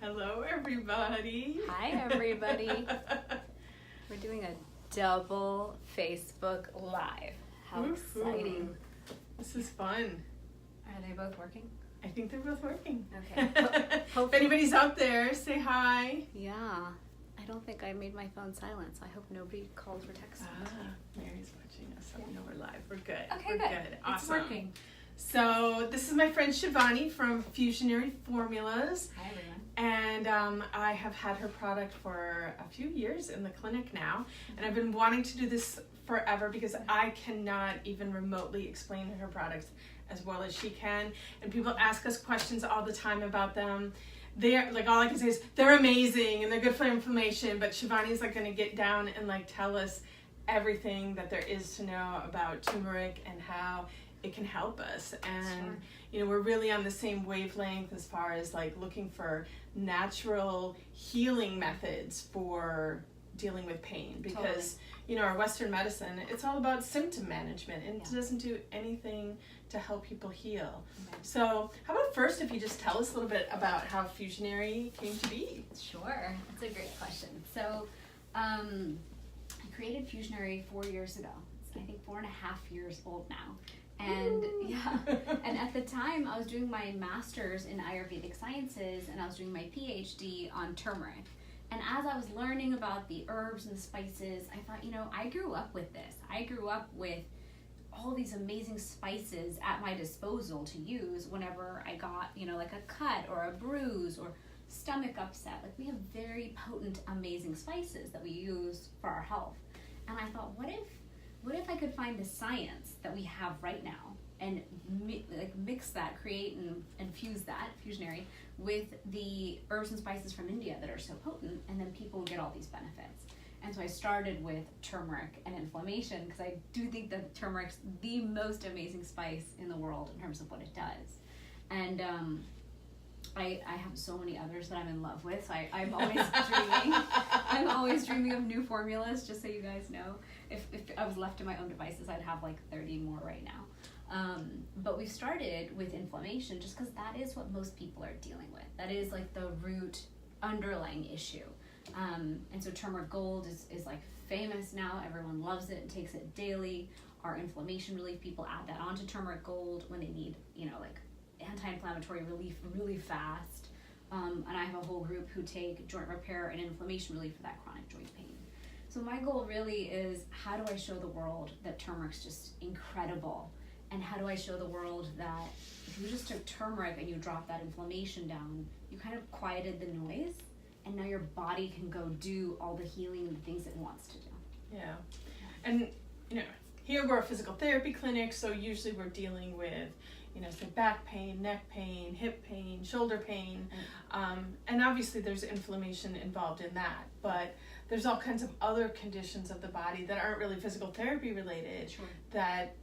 Hello, everybody. Hi, everybody. We're doing a double Facebook Live. How exciting. This is fun. Are they both working? I think they're both working. Okay. If anybody's out there, say hi. Yeah. I don't think I made my phone silent, so I hope nobody calls or texts me. Mary's watching us, so we know we're live. We're good. Okay, we're good. Awesome. It's working. So this is my friend Shivani from Fusionary Formulas. Hi, everyone. And I have had her product for a few years in the clinic now. And I've been wanting to do this forever because I cannot even remotely explain her products as well as she can. And people ask us questions all the time about them. They're like, all I can say is they're amazing and they're good for inflammation, but Shivani's like going to get down and like tell us everything that there is to know about turmeric and how it can help us. And Sure. you know, we're really on the same wavelength as far as like looking for natural healing methods for dealing with pain, because Totally. you know, our Western medicine, it's all about symptom management and Yeah. it doesn't do anything to help people heal. Okay. So how about first if you just tell us a little bit about how Fusionary came to be? Sure. That's a great question. So, I created Fusionary 4 years ago. It's, I think, 4.5 years old now. And yeah, and at the time I was doing my master's in Ayurvedic sciences and I was doing my PhD on turmeric. And as I was learning about the herbs and the spices, I thought, you know, I grew up with this. I grew up with all these amazing spices at my disposal to use whenever I got, you know, like a cut or a bruise or stomach upset. Like, we have very potent, amazing spices that we use for our health. And I thought, what if I could find the science that we have right now and mix that, create and fuse that, Fusionary, with the herbs and spices from India that are so potent, and then people would get all these benefits. And so I started with turmeric and inflammation because I do think that turmeric's the most amazing spice in the world in terms of what it does. And I have so many others that I'm in love with, so I'm always dreaming. I'm always dreaming of new formulas, just so you guys know. If I was left to my own devices, I'd have like 30 more right now. But we've started with inflammation just because that is what most people are dealing with. That is like the root underlying issue. And so turmeric gold is like famous now. Everyone loves it and takes it daily. Our inflammation relief people add that onto turmeric gold when they need, you know, like anti-inflammatory relief really fast. And I have a whole group who take joint repair and inflammation relief for that chronic joint pain. So my goal really is, how do I show the world that turmeric's just incredible? And how do I show the world that if you just took turmeric and you dropped that inflammation down, you kind of quieted the noise, and now your body can go do all the healing and the things it wants to do. Yeah. And you know, here we're a physical therapy clinic, so usually we're dealing with, you know, say back pain, neck pain, hip pain, shoulder pain, and obviously there's inflammation involved in that, but there's all kinds of other conditions of the body that aren't really physical therapy related. Sure. That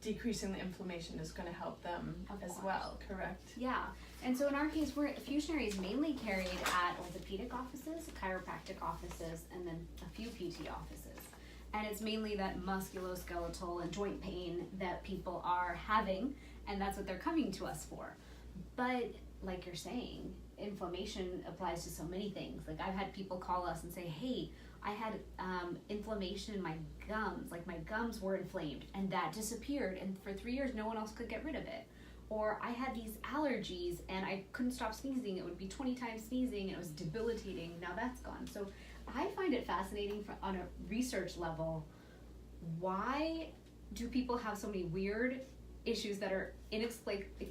decreasing the inflammation is going to help them as well, correct? Yeah, and so in our case, Fusionary is mainly carried at orthopedic offices, chiropractic offices, and then a few PT offices. And it's mainly that musculoskeletal and joint pain that people are having, and that's what they're coming to us for. But like you're saying, inflammation applies to so many things. Like, I've had people call us and say, hey, I had inflammation in my gums. Like, my gums were inflamed and that disappeared, and for 3 years no one else could get rid of it. Or I had these allergies and I couldn't stop sneezing. It would be 20 times sneezing and it was debilitating. Now that's gone. So I find it fascinating on a research level. Why do people have so many weird issues that are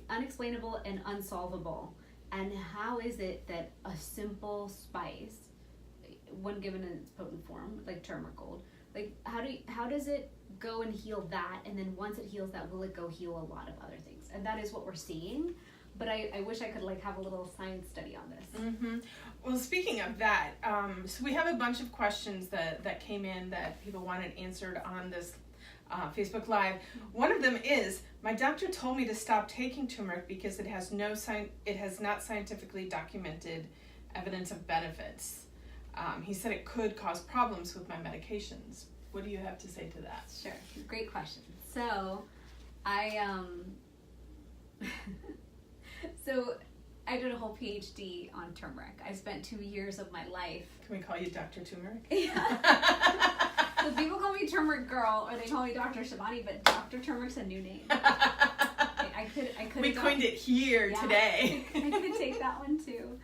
unexplainable and unsolvable? And how is it that a simple spice, when given in its potent form, like turmeric gold, like how does it go and heal that, and then once it heals that, will it go heal a lot of other things? And that is what we're seeing. But I wish I could like have a little science study on this. Mm-hmm. Well, speaking of that, so we have a bunch of questions that came in that people wanted answered on this Facebook Live. One of them is, my doctor told me to stop taking turmeric because it has not scientifically documented evidence of benefits. He said it could cause problems with my medications. What do you have to say to that? Sure, great question. So, I did a whole PhD on turmeric. I spent 2 years of my life. Can we call you Dr. Turmeric? Yeah. So people call me Turmeric Girl, or they call me Dr. Shivani, but Dr. Turmeric's a new name. I could. We coined it here today. I could take that one too.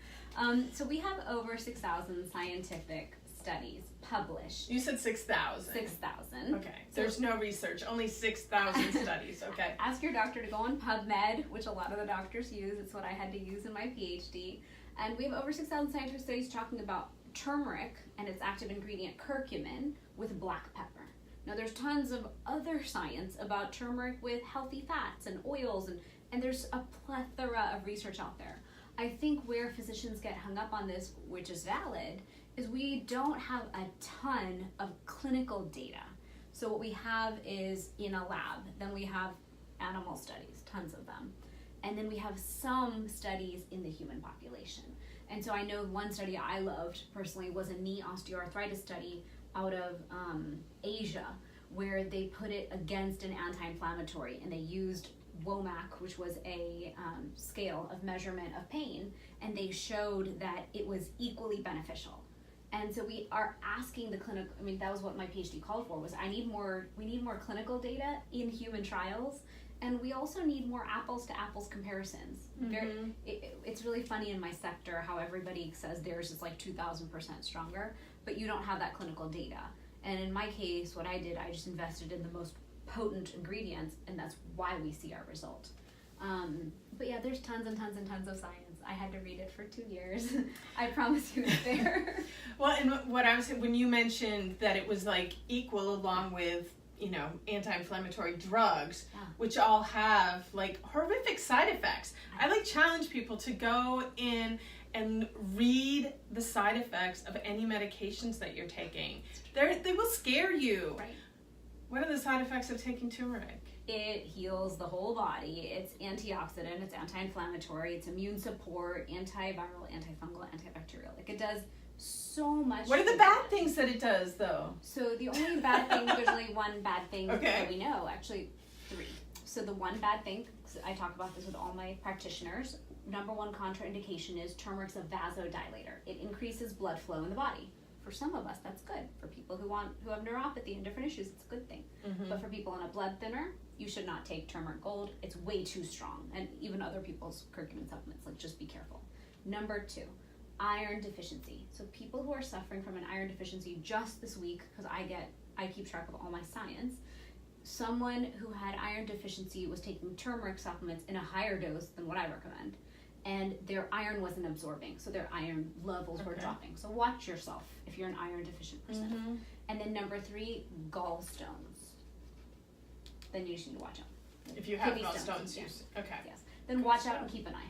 So we have over 6,000 scientific studies published. You said 6,000. 6,000. Okay. There's no research, only 6,000 studies. Okay. Ask your doctor to go on PubMed, which a lot of the doctors use. It's what I had to use in my PhD. And we have over 6,000 scientific studies talking about turmeric and its active ingredient curcumin with black pepper. Now there's tons of other science about turmeric with healthy fats and oils, and there's a plethora of research out there. I think where physicians get hung up on this, which is valid, is we don't have a ton of clinical data. So what we have is in a lab, then we have animal studies, tons of them. And then we have some studies in the human population. And so I know one study I loved personally was a knee osteoarthritis study out of Asia, where they put it against an anti-inflammatory, and they used WOMAC, which was a scale of measurement of pain, and they showed that it was equally beneficial. And so we are asking the clinic, I mean, that was what my PhD called for, was we need more clinical data in human trials, and we also need more apples to apples comparisons. Mm-hmm. It's really funny in my sector how everybody says theirs is like 2,000% stronger, but you don't have that clinical data. And in my case, what I did, I just invested in the most potent ingredients, and that's why we see our result. But yeah, there's tons and tons and tons of science. I had to read it for 2 years. I promise you it's there. Well, and what I was saying, when you mentioned that it was like equal along with, anti-inflammatory drugs, which all have like horrific side effects. I like challenge people to go in and read the side effects of any medications that you're taking. They will scare you. Right. What are the side effects of taking turmeric? It heals the whole body. It's antioxidant, it's anti-inflammatory, it's immune support, antiviral, antifungal, antibacterial. Like, it does so much. What are the bad things that it does, though? So the only bad thing, there's only one bad thing Okay. that we know, actually 3. So the one bad thing, I talk about this with all my practitioners, number 1 contraindication is turmeric's a vasodilator. It increases blood flow in the body. For some of us, that's good. For people who have neuropathy and different issues, it's a good thing. Mm-hmm. But for people on a blood thinner, you should not take turmeric gold. It's way too strong. And even other people's curcumin supplements, like, just be careful. Number 2, iron deficiency. So people who are suffering from an iron deficiency, just this week, because I keep track of all my science, someone who had iron deficiency was taking turmeric supplements in a higher dose than what I recommend, and their iron wasn't absorbing, so their iron levels were dropping. So watch yourself if you're an iron deficient person. Mm-hmm. And then number 3, gallstones. Then you just need to watch out. If you have Kidney gallstones, stones, okay. Yes. Then Good watch stuff. out and keep an eye.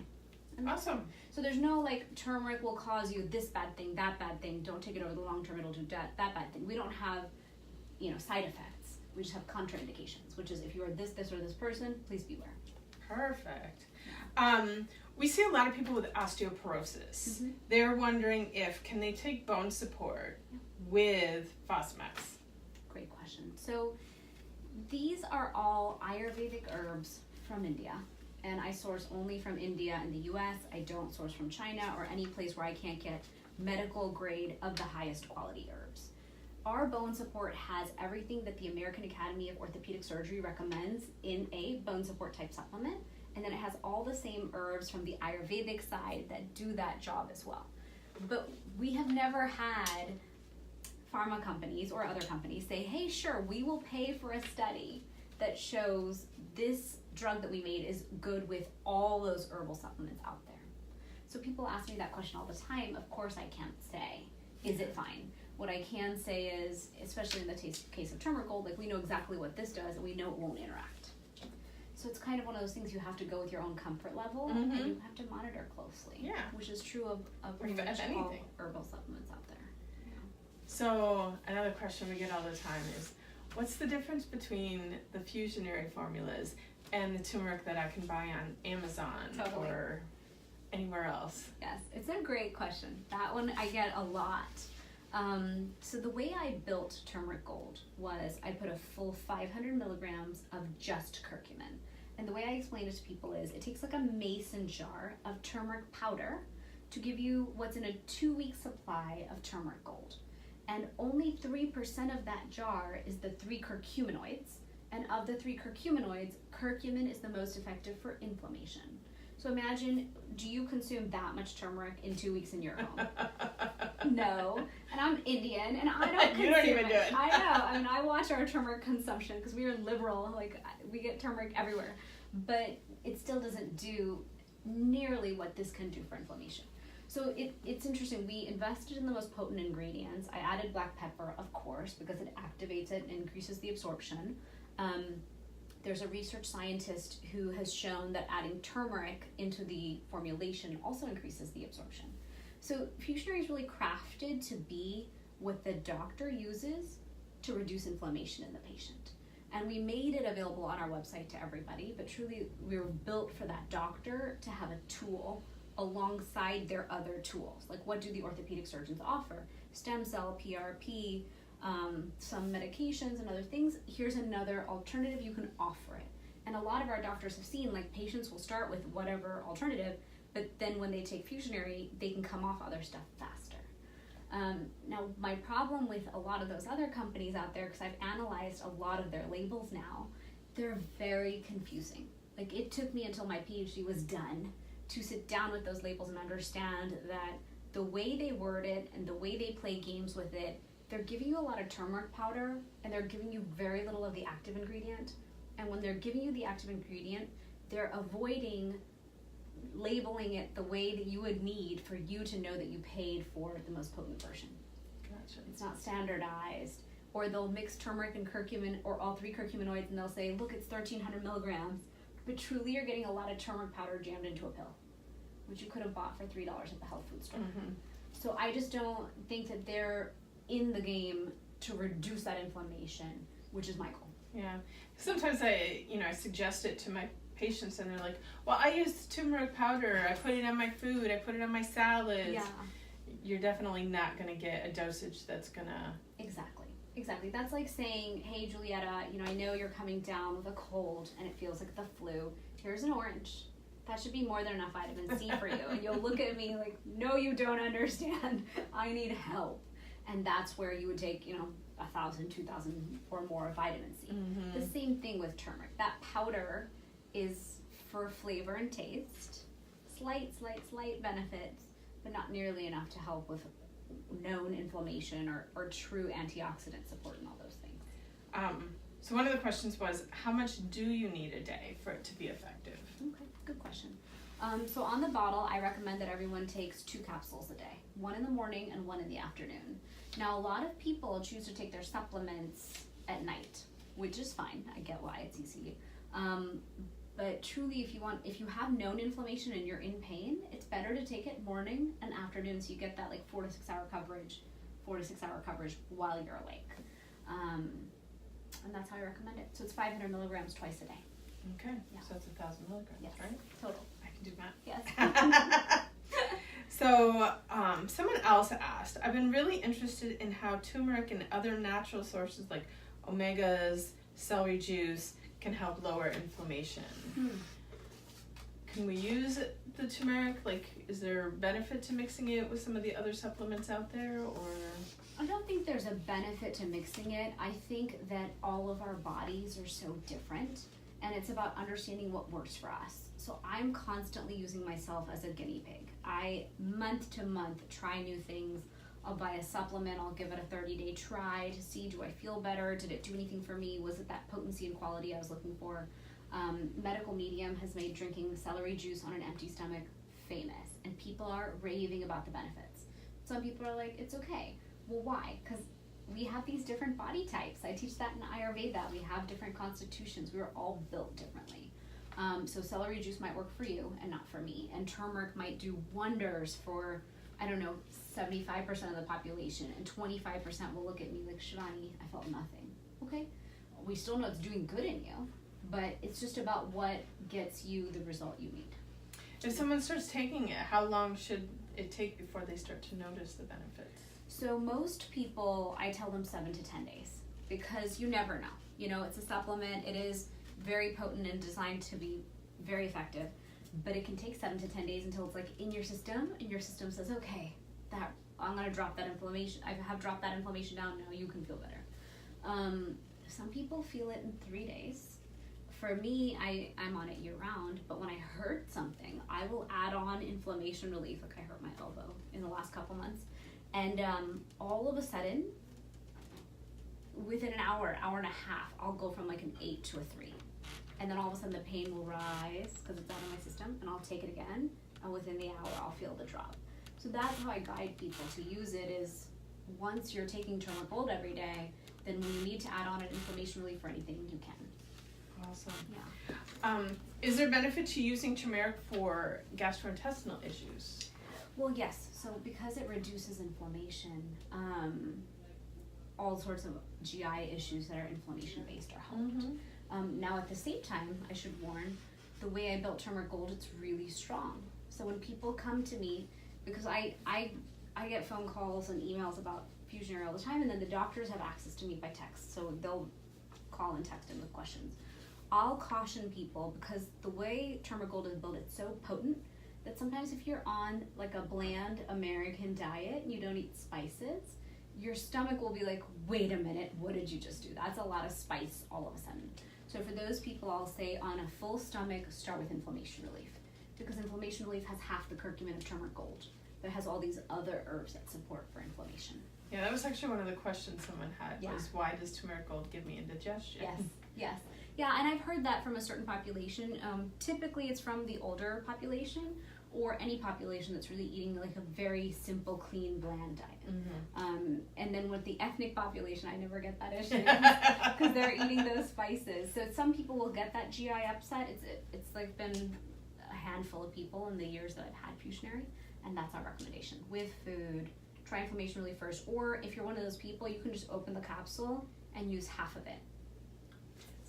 And Awesome. so there's no like turmeric will cause you this bad thing, that bad thing. Don't take it over the long term. It'll do that bad thing. We don't have, side effects. We just have contraindications, which is if you are this, or this person, please beware. Perfect. We see a lot of people with osteoporosis. Mm-hmm. They're wondering can they take bone support with Fosamax? Great question. So these are all Ayurvedic herbs from India, and I source only from India and the US. I don't source from China or any place where I can't get medical grade of the highest quality herbs. Our bone support has everything that the American Academy of Orthopedic Surgery recommends in a bone support type supplement, and then it has all the same herbs from the Ayurvedic side that do that job as well. But we have never had pharma companies or other companies say, hey, sure, we will pay for a study that shows this drug that we made is good with all those herbal supplements out there. So people ask me that question all the time. Of course I can't say, is it fine? What I can say is, especially in the case of turmeric gold, like, we know exactly what this does and we know it won't interact. So it's kind of one of those things you have to go with your own comfort level, and you have to monitor closely. Yeah. Which is true of pretty much all herbal supplements out there. Yeah. So another question we get all the time is, what's the difference between the fusionary formulas and the turmeric that I can buy on Amazon or anywhere else? Yes, it's a great question. That one I get a lot. So the way I built turmeric gold was I put a full 500 milligrams of just curcumin. And the way I explain it to people is it takes like a mason jar of turmeric powder to give you what's in a 2-week supply of turmeric gold. And only 3% of that jar is the 3 curcuminoids. And of the 3 curcuminoids, curcumin is the most effective for inflammation. So imagine, do you consume that much turmeric in 2 weeks in your home? No. And I'm Indian, and I don't consume You don't even do it. I know. I mean, I watch our turmeric consumption because we are liberal. Like, we get turmeric everywhere. But it still doesn't do nearly what this can do for inflammation. So it's interesting. We invested in the most potent ingredients. I added black pepper, of course, because it activates it and increases the absorption. There's a research scientist who has shown that adding turmeric into the formulation also increases the absorption. So Fusionary is really crafted to be what the doctor uses to reduce inflammation in the patient. And we made it available on our website to everybody, but truly we were built for that doctor to have a tool alongside their other tools. Like, what do the orthopedic surgeons offer? Stem cell, PRP, some medications and other things. Here's another alternative, you can offer it. And a lot of our doctors have seen, like, patients will start with whatever alternative, but then when they take Fusionary, they can come off other stuff faster. Now, my problem with a lot of those other companies out there, because I've analyzed a lot of their labels now, they're very confusing. Like, it took me until my PhD was done to sit down with those labels and understand that the way they word it and the way they play games with it, they're giving you a lot of turmeric powder and they're giving you very little of the active ingredient. And when they're giving you the active ingredient, they're avoiding labeling it the way that you would need for you to know that you paid for the most potent version. Gotcha. It's not standardized. Or they'll mix turmeric and curcumin, or all 3 curcuminoids, and they'll say, look, it's 1,300 milligrams. But truly you're getting a lot of turmeric powder jammed into a pill, which you could have bought for $3 at the health food store. Mm-hmm. So I just don't think that they're in the game to reduce that inflammation, which is my goal. Yeah. Sometimes I suggest it to my patients and they're like, well, I use turmeric powder. I put it on my food. I put it on my salads. Yeah. You're definitely not going to get a dosage that's going to... Exactly. That's like saying, hey, Julietta, I know you're coming down with a cold and it feels like the flu. Here's an orange. That should be more than enough vitamin C for you. And you'll look at me like, no, you don't understand. I need help. And that's where you would take, 1,000, 2,000 or more of vitamin C. Mm-hmm. The same thing with turmeric. That powder is for flavor and taste. Slight benefits, but not nearly enough to help with known inflammation or true antioxidant support and all those things. So one of the questions was, how much do you need a day for it to be effective? Okay, good question. So on the bottle, I recommend that everyone takes 2 capsules a day, 1 in the morning and 1 in the afternoon. Now, a lot of people choose to take their supplements at night, which is fine. I get why, it's easy. But truly, if you have known inflammation and you're in pain, it's better to take it morning and afternoon so you get that like 4 to 6 hour coverage while you're awake. And that's how I recommend it. So it's 500 milligrams twice a day. Okay, Yeah. So it's 1,000 milligrams, Yes, right? total. I can do math. Yes. So someone else asked, I've been really interested in how turmeric and other natural sources like omegas, celery juice can help lower inflammation. Can we use the turmeric? Like, is there benefit to mixing it with some of the other supplements out there, or? I don't think there's a benefit to mixing it. I think that all of our bodies are so different, and it's about understanding what works for us. So I'm constantly using myself as a guinea pig. I, month to month, try new things. I'll buy a supplement, I'll give it a 30-day try to see, do I feel better? Did it do anything for me? Was it that potency and quality I was looking for? Medical Medium has made drinking celery juice on an empty stomach famous, and people are raving about the benefits. Some people are like, it's okay. Well, why? Because we have these different body types. I teach that in Ayurveda. We have different constitutions. We are all built differently. So celery juice might work for you and not for me. And turmeric might do wonders for, 75% of the population. And 25% will look at me like, Shivani, I felt nothing. Okay? We still know it's doing good in you, but it's just about what gets you the result you need. If someone starts taking it, how long should it take before they start to notice the benefits? So most people, I tell them 7 to 10 days, because you never know. It's a supplement. It is very potent and designed to be very effective, but it can take 7 to 10 days until it's like in your system, and your system says, okay, that I'm gonna drop that inflammation. I have dropped that inflammation down. Now you can feel better. Some people feel it in 3 days. For me, I'm on it year round, but when I hurt something, I will add on inflammation relief. Like I hurt my elbow in the last couple months, and all of a sudden, within an hour and a half, I'll go from like an 8 to a 3. And then all of a sudden the pain will rise because it's out of my system, and I'll take it again, and within the hour I'll feel the drop. So that's how I guide people to use it, is once you're taking turmeric gold every day, then when you need to add on an inflammation relief or anything, you can. Awesome. Yeah. Is there benefit to using turmeric for gastrointestinal issues? Well, yes. So because it reduces inflammation, all sorts of GI issues that are inflammation based are helped. Mm-hmm. Now at the same time, I should warn, the way I built turmeric gold, it's really strong. So when people come to me, because I get phone calls and emails about Fusionary all the time, and then the doctors have access to me by text, so they'll call and text in with questions. I'll caution people, because the way turmeric gold is built, it's so potent that sometimes if you're on like a bland American diet and you don't eat spices, your stomach will be like, wait a minute, what did you just do? That's a lot of spice all of a sudden. So for those people, I'll say on a full stomach, start with inflammation relief, because inflammation relief has half the curcumin of turmeric gold, but it has all these other herbs that support for inflammation. Yeah, that was actually one of the questions someone had, Yeah. was why does turmeric gold give me indigestion? Yes. Yeah, and I've heard that from a certain population. Typically it's from the older population, or any population that's really eating like a very simple, clean, bland diet. Mm-hmm. And then with the ethnic population, I never get that issue because they're eating those spices. So some people will get that GI upset. It's like been a handful of people in the years that I've had Fusionary, and that's our recommendation. With food, try inflammation relief first, or if you're one of those people, you can just open the capsule and use half of it.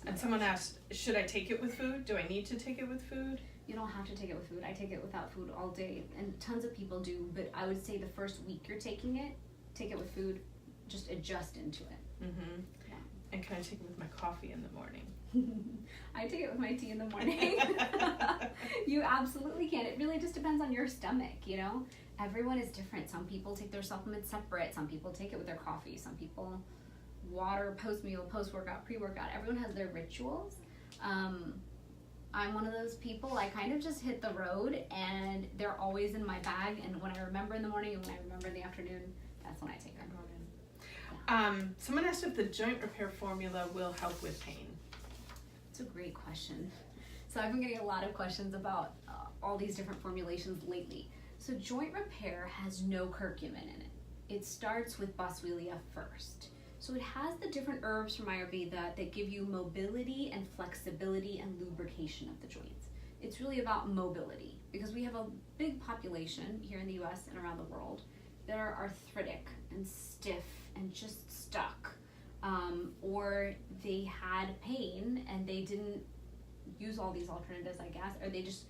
And someone asked, should I take it with food? Do I need to take it with food? You don't have to take it with food. I take it without food all day, and tons of people do, but I would say the first week you're taking it, take it with food, just adjust into it. Mm-hmm. Yeah. And can I take it with my coffee in the morning? I take it with my tea in the morning. You absolutely can. It really just depends on your stomach, you know? Everyone is different. Some people take their supplements separate. Some people take it with their coffee. Some people water, post-meal, post-workout, pre-workout. Everyone has their rituals. I'm one of those people, I kind of just hit the road, and they're always in my bag, and when I remember in the morning and when I remember in the afternoon, that's when I take them. Someone asked if the joint repair formula will help with pain. It's a great question. So I've been getting a lot of questions about all these different formulations lately. So joint repair has no curcumin in it. It starts with boswellia first. So it has the different herbs from Ayurveda that give you mobility and flexibility and lubrication of the joints. It's really about mobility, because we have a big population here in the US and around the world that are arthritic and stiff and just stuck, or they had pain and they didn't use all these alternatives, I guess, or they just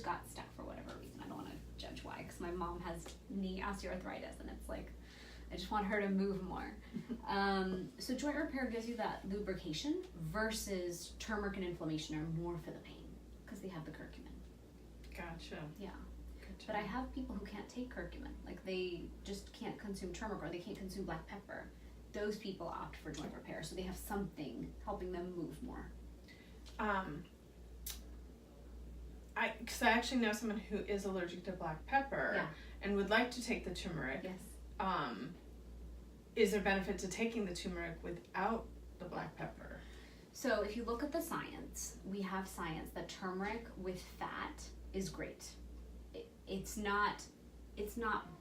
got stuck for whatever reason. I don't want to judge why, because my mom has knee osteoarthritis, and it's like, I just want her to move more. So joint repair gives you that lubrication, versus turmeric and inflammation are more for the pain because they have the curcumin. Gotcha. Yeah. Gotcha. But I have people who can't take curcumin, like they just can't consume turmeric, or they can't consume black pepper. Those people opt for joint repair, so they have something helping them move more. Because I actually know someone who is allergic to black pepper and would like to take the turmeric. Yes. Is there benefit to taking the turmeric without the black pepper? So if you look at the science, we have science that turmeric with fat is great. It's not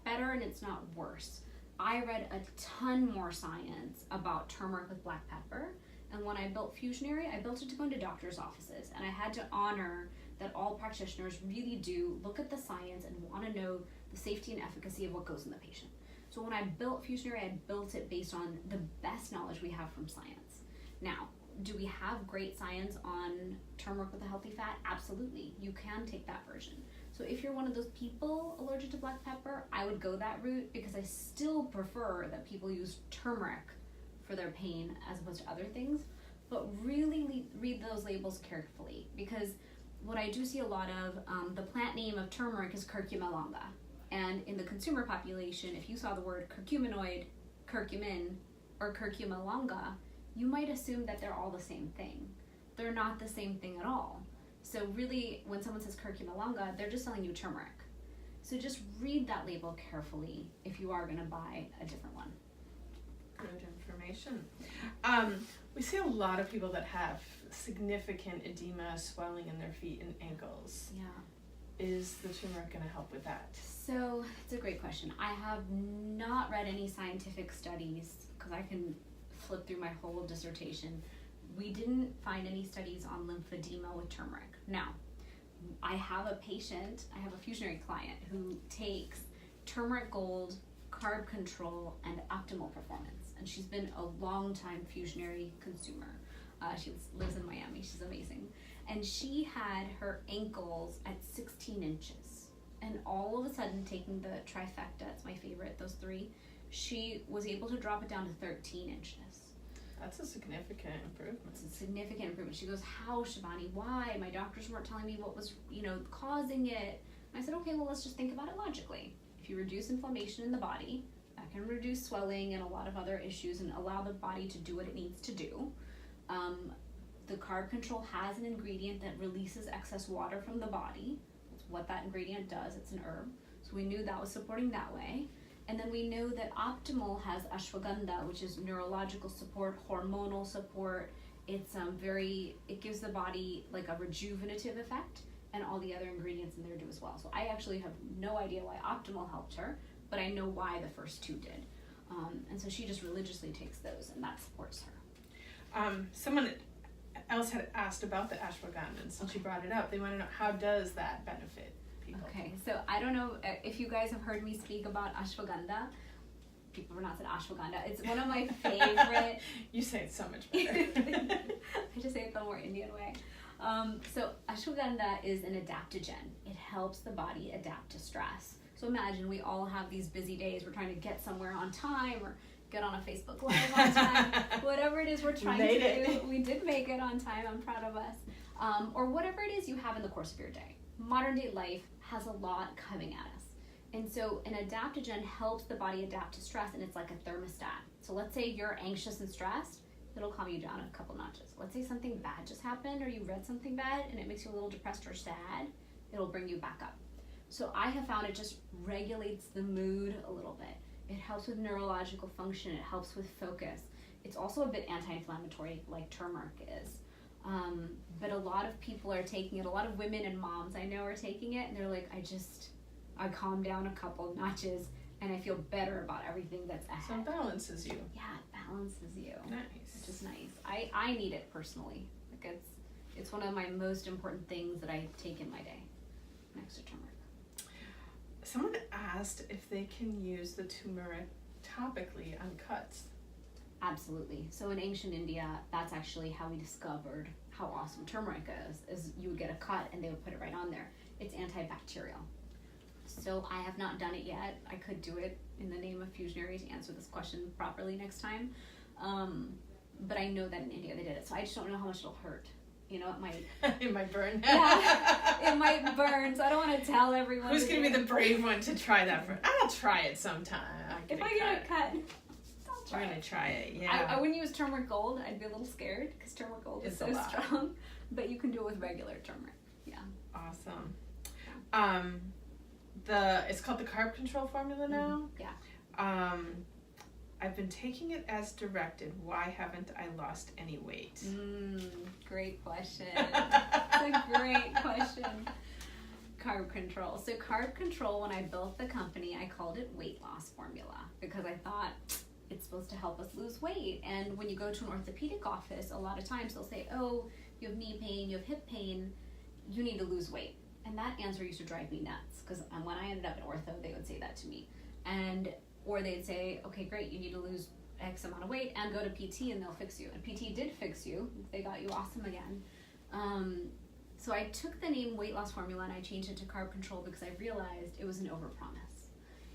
better and it's not worse. I read a ton more science about turmeric with black pepper, and when I built Fusionary, I built it to go into doctors' offices, and I had to honor that all practitioners really do look at the science and want to know the safety and efficacy of what goes in the patient. So when I built Fusionary, I built it based on the best knowledge we have from science. Now, do we have great science on turmeric with a healthy fat? Absolutely. You can take that version. So if you're one of those people allergic to black pepper, I would go that route, because I still prefer that people use turmeric for their pain as opposed to other things. but really read those labels carefully, because what I do see a lot of, the plant name of turmeric is curcuma longa. And in the consumer population, if you saw the word curcuminoid, curcumin, or curcuma longa, you might assume that they're all the same thing. They're not the same thing at all. So really, when someone says curcuma longa, they're just selling you turmeric. So just read that label carefully if you are going to buy a different one. Good information. We see a lot of people that have significant edema, swelling in their feet and ankles. Yeah. Is the turmeric going to help with that? So it's a great question. I have not read any scientific studies, because I can flip through my whole dissertation. We didn't find any studies on lymphedema with turmeric. Now, I have a fusionary client who takes turmeric gold, carb control, and optimal performance. And she's been a long time fusionary consumer. She lives in Miami. She's amazing. And she had her ankles at 16 inches. And all of a sudden, taking the trifecta, it's my favorite, those three, she was able to drop it down to 13 inches. That's a significant improvement. It's a significant improvement. She goes, how, Shivani? Why? My doctors weren't telling me what was, causing it. And I said, okay, well, let's just think about it logically. If you reduce inflammation in the body, that can reduce swelling and a lot of other issues and allow the body to do what it needs to do. The carb control has an ingredient that releases excess water from the body. That's what that ingredient does. It's an herb. So we knew that was supporting that way. And then we know that optimal has ashwagandha, which is neurological support, hormonal support. It gives the body like a rejuvenative effect, and all the other ingredients in there do as well. So I actually have no idea why optimal helped her, but I know why the first two did. And so she just religiously takes those, and that supports her. Someone else had asked about the ashwagandha, and since you brought it up, they want to know, how does that benefit people? Okay, so I don't know if you guys have heard me speak about ashwagandha. People pronounce it ashwagandha. It's one of my favorite. You say it so much better. I just say it the more Indian way. So ashwagandha is an adaptogen. It helps the body adapt to stress. So imagine we all have these busy days. We're trying to get somewhere on time or get on a Facebook Live on time. Whatever it is we're trying to do, we did make it on time. I'm proud of us. Or whatever it is you have in the course of your day. Modern day life has a lot coming at us. And so an adaptogen helps the body adapt to stress, and it's like a thermostat. So let's say you're anxious and stressed, it'll calm you down a couple notches. Let's say something bad just happened, or you read something bad and it makes you a little depressed or sad, it'll bring you back up. So I have found it just regulates the mood a little bit. It helps with neurological function, it helps with focus. It's also a bit anti-inflammatory, like turmeric is. But a lot of people are taking it, a lot of women and moms I know are taking it, and they're like, I calm down a couple notches and I feel better about everything that's ahead. So it balances you. Yeah, it balances you. Nice. Which is nice. I need it personally. Like it's one of my most important things that I take in my day, next to turmeric. Someone asked if they can use the turmeric topically on cuts. Absolutely. So in ancient India, that's actually how we discovered how awesome turmeric is you would get a cut and they would put it right on there. It's antibacterial. So I have not done it yet. I could do it in the name of Fusionary to answer this question properly next time. But I know that in India they did it. So I just don't know how much it'll hurt. It might... It might burn. Yeah, it might burn. So I don't want to tell everyone. Who's going to be the brave one to try that first? I'll try it sometime. If I get a cut, I'm going to try it, yeah. I wouldn't use turmeric gold. I'd be a little scared because turmeric gold is so strong. But you can do it with regular turmeric. Yeah. Awesome. It's called the carb control formula now. Yeah. I've been taking it as directed. Why haven't I lost any weight? Great question. That's a great question. Carb control. So carb control, when I built the company, I called it weight loss formula because I thought it's supposed to help us lose weight. And when you go to an orthopedic office, a lot of times they'll say, oh, you have knee pain, you have hip pain, you need to lose weight. And that answer used to drive me nuts because when I ended up in ortho, they would say that to me. Or they'd say, okay, great, you need to lose X amount of weight and go to PT and they'll fix you. And PT did fix you. They got you awesome again. So I took the name weight loss formula and I changed it to carb control because I realized it was an overpromise.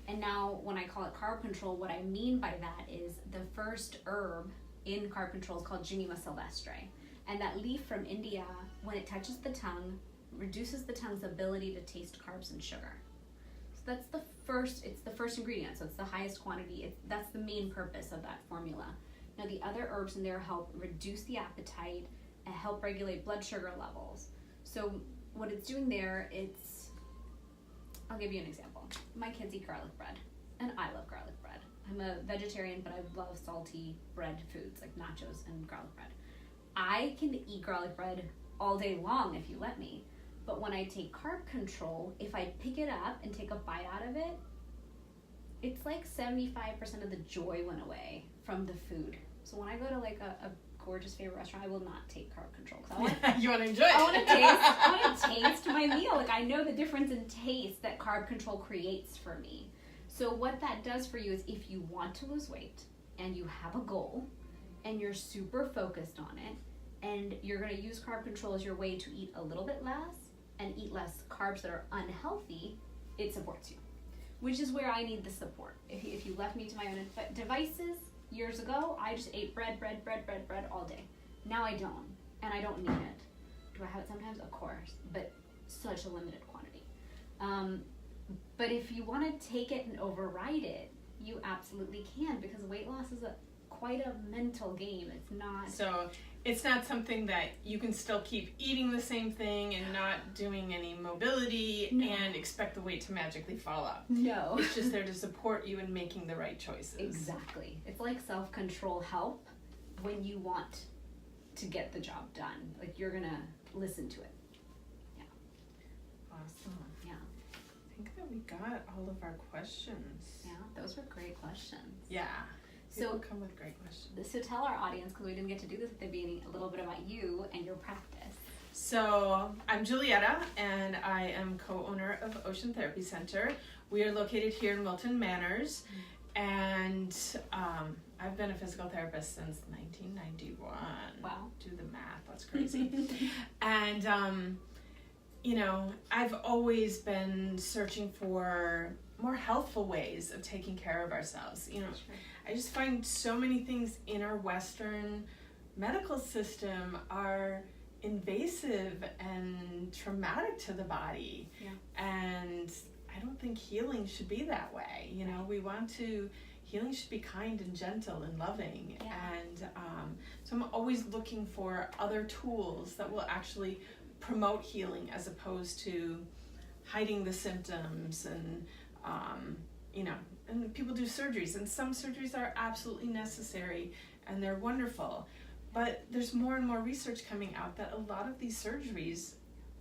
And now when I call it carb control, what I mean by that is the first herb in carb control is called Genema sylvestre. And that leaf from India, when it touches the tongue, reduces the tongue's ability to taste carbs and sugar. So that's it's the first ingredient, so it's the highest quantity. That's the main purpose of that formula. Now the other herbs in there help reduce the appetite and help regulate blood sugar levels. So what it's doing there, I'll give you an example. My kids eat garlic bread, and I love garlic bread. I'm a vegetarian, but I love salty bread foods like nachos and garlic bread. I can eat garlic bread all day long if you let me. But when I take carb control, if I pick it up and take a bite out of it, it's like 75% of the joy went away from the food. So when I go to like a gorgeous favorite restaurant, I will not take carb control. You want to enjoy it. I want to taste my meal. Like, I know the difference in taste that carb control creates for me. So what that does for you is if you want to lose weight and you have a goal and you're super focused on it and you're going to use carb control as your way to eat a little bit less and eat less carbs that are unhealthy, it supports you, which is where I need the support. If you left me to my own devices years ago, I just ate bread all day. Now I don't, and I don't need it. Do I have it sometimes? Of course, but such a limited quantity. But if you want to take it and override it, you absolutely can, because weight loss is quite a mental game. It's not. So it's not something that you can still keep eating the same thing and not doing any mobility and expect the weight to magically fall off. No. It's just there to support you in making the right choices. Exactly. It's like self-control help when you want to get the job done. Like, you're going to listen to it. Yeah. Awesome. Yeah. I think that we got all of our questions. Yeah, those were great questions. Yeah. So come with great questions. So tell our audience, because we didn't get to do this at the beginning, a little bit about you and your practice. So I'm Julietta, and I am co-owner of Ocean Therapy Center. We are located here in Wilton Manors, and I've been a physical therapist since 1991. Wow. Do the math, that's crazy. And, I've always been searching for more healthful ways of taking care of ourselves. Sure. I just find so many things in our Western medical system are invasive and traumatic to the body. Yeah. And I don't think healing should be that way. Healing should be kind and gentle and loving. Yeah. And so I'm always looking for other tools that will actually promote healing as opposed to hiding the symptoms and and people do surgeries, and some surgeries are absolutely necessary and they're wonderful. But there's more and more research coming out that a lot of these surgeries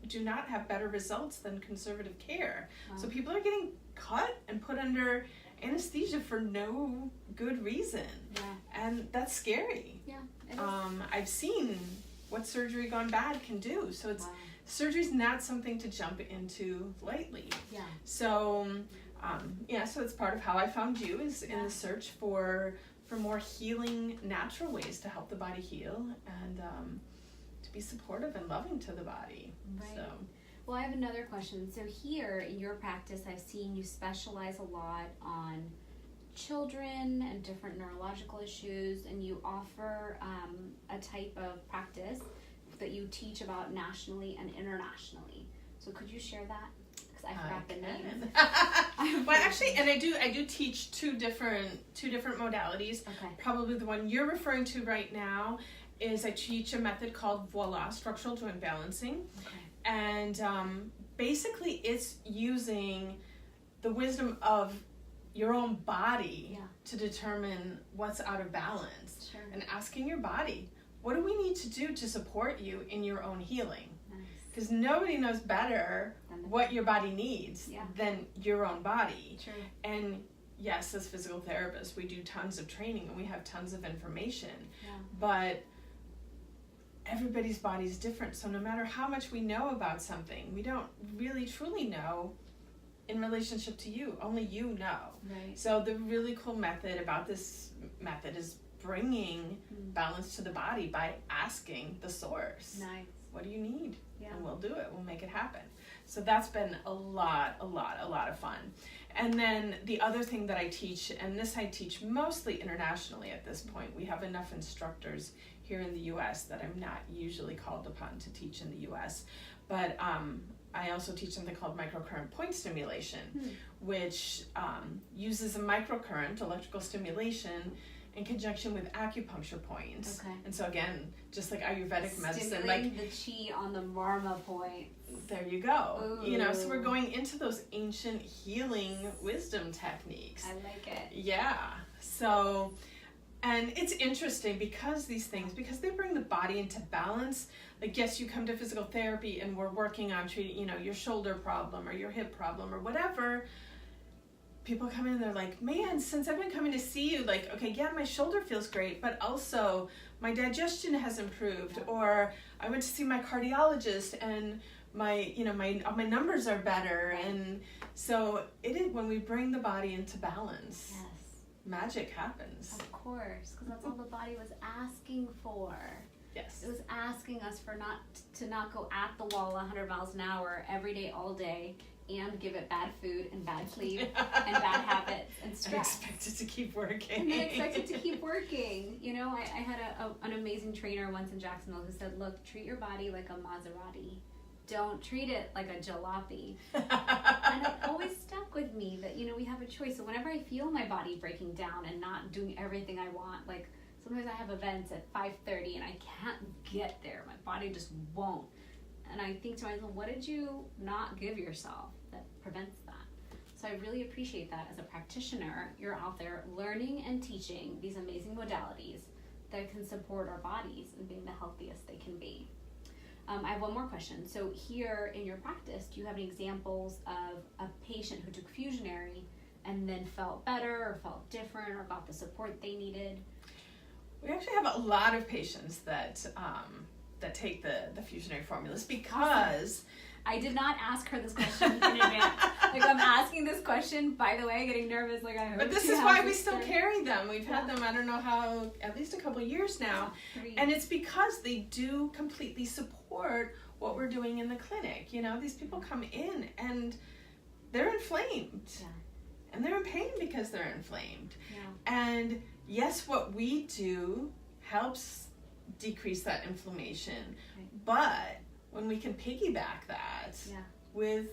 do not have better results than conservative care. Wow. So people are getting cut and put under anesthesia for no good reason. Yeah. And that's scary. Yeah. I've seen what surgery gone bad can do. So surgery's not something to jump into lightly. Yeah. So so it's part of how I found you, is in the search for more healing, natural ways to help the body heal and to be supportive and loving to the body. Right. So. Well, I have another question. So here in your practice, I've seen you specialize a lot on children and different neurological issues, and you offer a type of practice that you teach about nationally and internationally. So could you share that? I forgot the name. Well, actually, and I do teach two different modalities. Okay. Probably the one you're referring to right now is I teach a method called Voila, structural joint balancing. Okay. And basically it's using the wisdom of your own body to determine what's out of balance. Sure. And asking your body, what do we need to do to support you in your own healing? Because nobody knows better what your body needs than your own body. True. And yes, as physical therapists, we do tons of training and we have tons of information. Yeah. But everybody's body is different. So no matter how much we know about something, we don't really truly know in relationship to you. Only you know. Right. So the really cool method about this method is bringing balance to the body by asking the source. Nice. What do you need? Yeah. And we'll do it. We'll make it happen. So that's been a lot of fun. And then the other thing that I teach, and this I teach mostly internationally at this point. We have enough instructors here in the US that I'm not usually called upon to teach in the US. But I also teach something called microcurrent point stimulation, which uses a microcurrent, electrical stimulation, in conjunction with acupuncture points. Okay. And so again, just like Ayurvedic medicine, stimulating the chi on the marma point. There you go. Ooh. You know, so we're going into those ancient healing wisdom techniques. I like it. Yeah. So, and it's interesting because these things, because they bring the body into balance. Like, yes, you come to physical therapy and we're working on treating, you know, your shoulder problem or your hip problem or whatever. People come in and they're like, man, since I've been coming to see you, like, okay, yeah, my shoulder feels great, but also my digestion has improved, or I went to see my cardiologist and my numbers are better. And so it is, when we bring the body into balance, magic happens. Of course, because that's all the body was asking for. Yes. It was asking us for not go at the wall 100 miles an hour every day, all day, and give it bad food and bad sleep and bad habits and stress. And expect it to keep working. And then expect it to keep working. You know, I had an amazing trainer once in Jacksonville who said, look, treat your body like a Maserati. Don't treat it like a jalopy. And it always stuck with me that, you know, we have a choice. So whenever I feel my body breaking down and not doing everything I want, like sometimes I have events at 5:30 and I can't get there. My body just won't. And I think to myself, what did you not give yourself that prevents that? So I really appreciate that as a practitioner. You're out there learning and teaching these amazing modalities that can support our bodies and being the healthiest they can be. I have one more question. So here in your practice, do you have any examples of a patient who took fusionary and then felt better or felt different or got the support they needed? We actually have a lot of patients that take the fusionary formulas because I did not ask her this question in advance. Like, I'm asking this question, by the way, getting nervous. Like, I hope. But this is why we still carry them. We've had them, I don't know how, at least a couple of years now. And it's because they do completely support what we're doing in the clinic. You know, these people come in and they're inflamed. Yeah. And they're in pain because they're inflamed. Yeah. And yes, what we do helps decrease that inflammation. Right. But when we can piggyback that with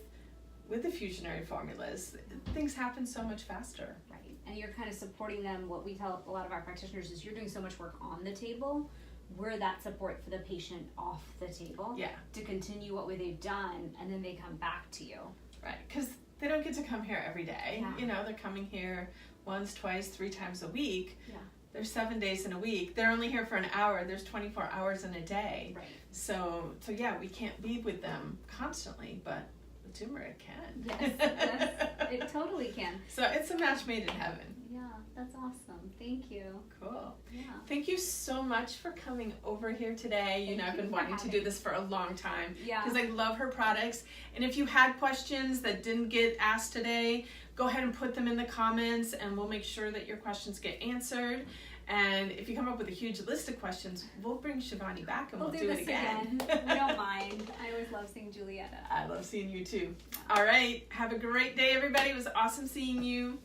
the fusionary formulas, things happen so much faster. Right. And you're kind of supporting them. What we tell a lot of our practitioners is you're doing so much work on the table. We're that support for the patient off the table. Yeah. To continue what they've done, and then they come back to you. Right. Because they don't get to come here every day. Yeah. You know, they're coming here once, twice, 3 times a week. Yeah. There's 7 days in a week. They're only here for an hour. There's 24 hours in a day. Right. So yeah, we can't be with them constantly, but the turmeric can. Yes, it totally can. So it's a match made in heaven. Yeah, that's awesome. Thank you. Cool. Yeah. Thank you so much for coming over here today. You know, I've been wanting to do this for a long time. Yeah. Because I love her products. And if you had questions that didn't get asked today, go ahead and put them in the comments and we'll make sure that your questions get answered. And if you come up with a huge list of questions, we'll bring Shivani back and we'll do it again. We don't mind. I always love seeing Julietta. I love seeing you too. All right. Have a great day, everybody. It was awesome seeing you.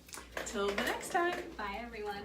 Till the next time. Bye, everyone.